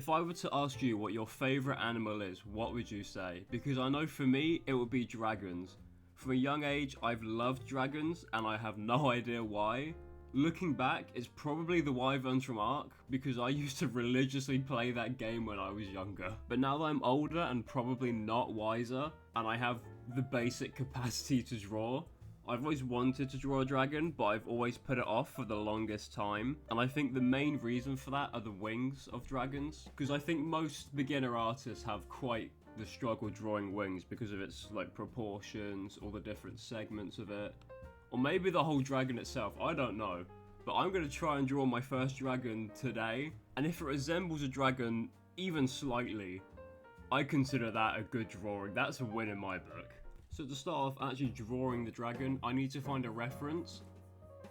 If I were to ask you what your favourite animal is, what would you say? Because I know for me, it would be dragons. From a young age, I've loved dragons, and I have no idea why. Looking back, it's probably the Wyverns from Ark, because I used to religiously play that game when I was younger. But now that I'm older and probably not wiser, and I have the basic capacity to draw, I've always wanted to draw a dragon, but I've always put it off for the longest time. And I think the main reason for that are the wings of dragons, because I think most beginner artists have quite the struggle drawing wings because of its like proportions, all the different segments of it. Or maybe the whole dragon itself, I don't know. But I'm going to try and draw my first dragon today, and if it resembles a dragon even slightly, I consider that a good drawing. That's a win in my book. So to start off actually drawing the dragon, I need to find a reference.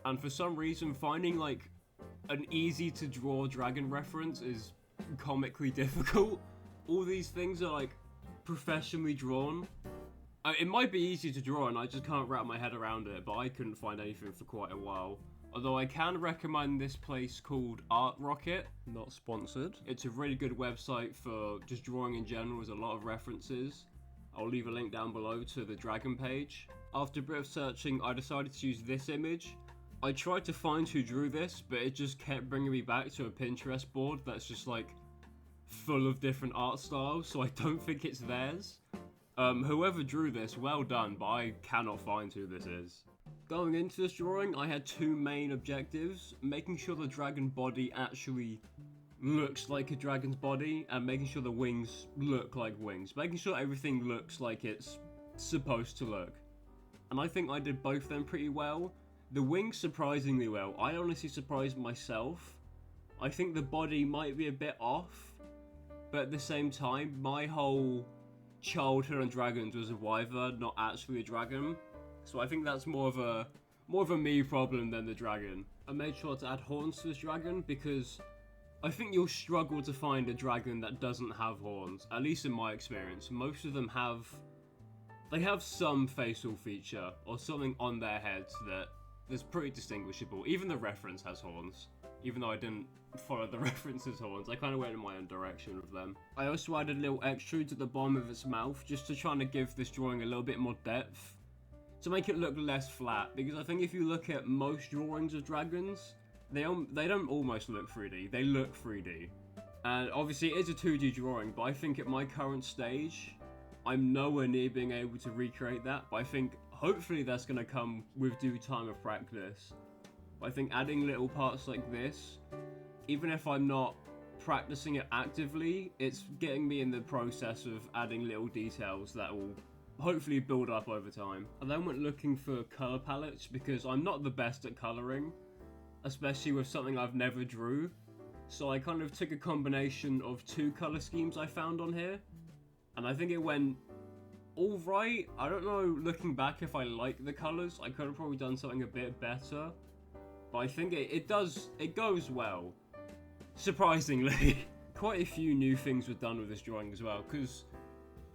And for some reason, finding like an easy to draw dragon reference is comically difficult. All these things are like professionally drawn. It might be easy to draw and I just can't wrap my head around it, but I couldn't find anything for quite a while. Although I can recommend this place called Art Rocket, not sponsored. It's a really good website for just drawing in general, there's a lot of references. I'll leave a link down below to the dragon page. After a bit of searching, I decided to use this image. I tried to find who drew this, but it just kept bringing me back to a Pinterest board that's just like full of different art styles, so I don't think it's theirs. Whoever drew this, well done, but I cannot find who this is. Going into this drawing, I had two main objectives: making sure the dragon body actually looks like a dragon's body, and making sure the wings look like wings. Making sure everything looks like it's supposed to look. And I think I did both of them pretty well. The wings surprisingly well. I honestly surprised myself. I think the body might be a bit off, but at the same time, my whole childhood on dragons was a wyvern, not actually a dragon. So I think that's more of a me problem than the dragon. I made sure to add horns to this dragon because I think you'll struggle to find a dragon that doesn't have horns, at least in my experience. Most of them have some facial feature or something on their heads that is pretty distinguishable. Even the reference has horns. Even though I didn't follow the reference's horns, I kind of went in my own direction with them. I also added little extrudes at the bottom of its mouth just to try to give this drawing a little bit more depth, to make it look less flat, because I think if you look at most drawings of dragons, they don't almost look 3D, they look 3D. And obviously it is a 2D drawing, but I think at my current stage, I'm nowhere near being able to recreate that, but I think hopefully that's going to come with due time of practice. But I think adding little parts like this, even if I'm not practicing it actively, it's getting me in the process of adding little details that will hopefully build up over time. I then went looking for colour palettes because I'm not the best at colouring, especially with something I've never drew. So I kind of took a combination of two colour schemes I found on here, and I think it went alright. I don't know, looking back, if I like the colours. I could have probably done something a bit better, but I think it goes well, surprisingly. Quite a few new things were done with this drawing as well, because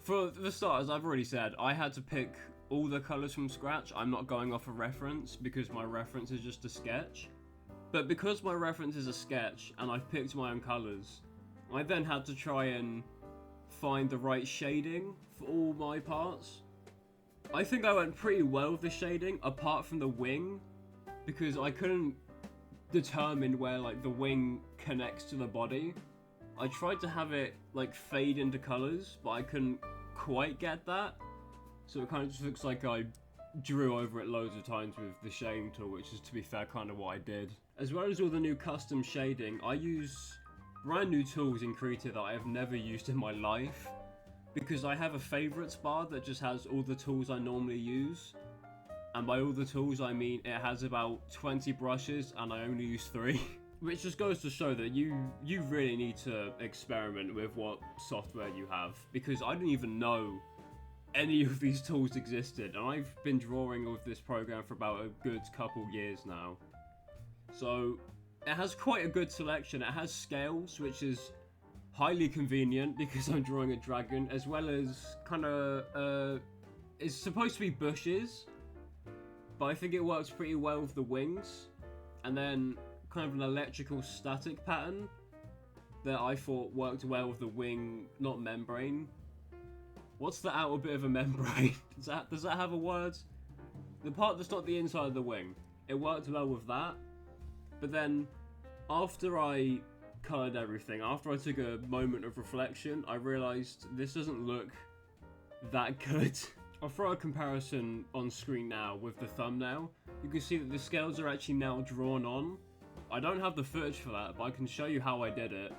for the start, as I've already said, I had to pick all the colours from scratch. I'm not going off a reference because my reference is just a sketch. But because my reference is a sketch and I've picked my own colours, I then had to try and find the right shading for all my parts. I think I went pretty well with the shading, apart from the wing, because I couldn't determine where like the wing connects to the body. I tried to have it like fade into colours, but I couldn't quite get that. So it kind of just looks like I drew over it loads of times with the shading tool, which is, to be fair, kind of what I did. As well as all the new custom shading, I use brand new tools in Krita that I have never used in my life, because I have a favourites bar that just has all the tools I normally use. And by all the tools, I mean it has about 20 brushes and I only use 3. Which just goes to show that you really need to experiment with what software you have, because I didn't even know any of these tools existed, and I've been drawing with this program for about a good couple years now. So it has quite a good selection. It has scales, which is highly convenient because I'm drawing a dragon, as well as kind of it's supposed to be bushes, but I think it works pretty well with the wings, and then kind of an electrical static pattern. that I thought worked well with the wing, not membrane. What's the outer bit of a membrane? Does that have a word? The part that's not the inside of the wing. It worked well with that. But then, after I coloured everything, after I took a moment of reflection, I realised this doesn't look that good. I'll throw a comparison on screen now with the thumbnail. You can see that the scales are actually now drawn on. I don't have the footage for that, but I can show you how I did it.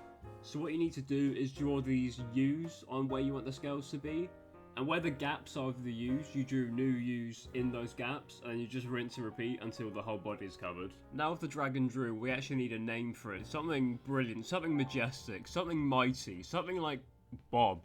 So what you need to do is draw these U's on where you want the scales to be. And where the gaps are of the U's, you drew new U's in those gaps, and you just rinse and repeat until the whole body is covered. Now with the dragon drew, we actually need a name for it. Something brilliant, something majestic, something mighty, something like Bob.